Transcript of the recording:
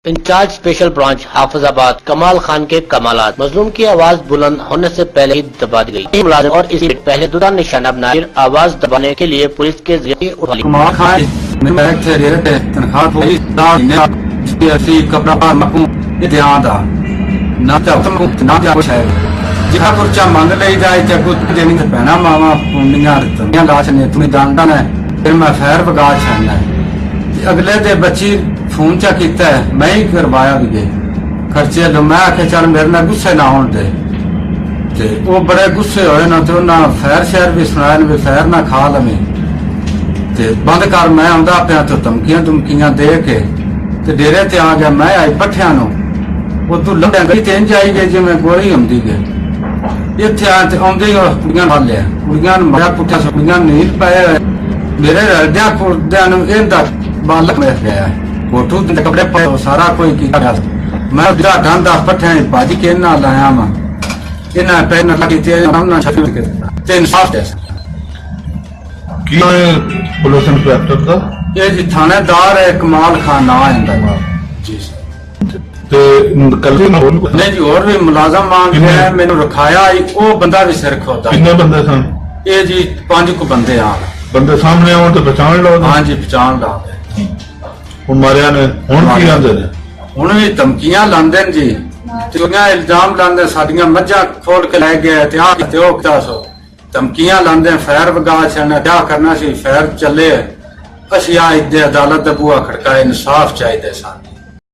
In charge special branch Hafizabad कमाल खान के कमालात। मजलूम की आवाज बुलंद होने से पहले ही दबा दी गई। मुलाजिम और इसी पहले दूसरा निशाना बनाकर आवाज दबाने के लिए पुलिस के जरिए उठा ली। कमाल खान तनख्वाह कपड़ा मकू ध्यान दा ना ना कुछ है जिहा कुर्चा मंग ले जाए ते अगू देनी ते पैना मावा पुंडियां रतनियां लाश ने तुम्हें जानदा ने फिर मैं खैर बगा छाना अगले दे बच्ची फोन चा कीता है मैं ही करवाया भी गए खर्चे लो मैं आखे चल मेरे ना गुस्से ना होने दे ते वो बड़े गुस्से होए ना ते ना खैर शहर भी सुनाया भी खैर ना खा लवे ते बंद कर मैं आंदा पिया तो धमकियां दे के ते डेरे ते आ गया मैं आई पठिया नु वो तू लंडा गई ते इंज आई गई जिवें गोली हुंदी गई इत्थे आ ते आंदे ही कुड़ियां फड़ लिया कुड़ियां मारा पुੱਠਾ कुड़ियां नील पाए मेरे रलदियां कुड़दियां नु इंदा बालक में गया कोठू दे कपड़े पाए सारा कोई कीता मैं बिरा डांदा पठिया भाजी के ना लाया मा इना पे न लगी ते ना छपी के ते इंसाफ दे की पुलिस इंस्पेक्टर का ये जी थानेदार है कमाल खान ना है जी ते कल ना होल नहीं जी और भी मुलाजम मांग रहे हैं मैंने रखाया वो बंदा भी सिर खोदा कितने बंदे सन ये जी 5 को बंदे आ बंदे सामने आउण तो पहचान लो हाँ जी पहचान ला हुन मारिया ने हुन की आंदे ने हुन भी धमकियां लांदे ने जी ते इल्जाम लांदे साडियां मज्जां खोल के ले गए ते आ ते ओ कितासो धमकियां लांदे फैर वगा छना क्या करना सी फैर चले असी आ इदे अदालत दा बूहा खड़काए इंसाफ चाहिए सन।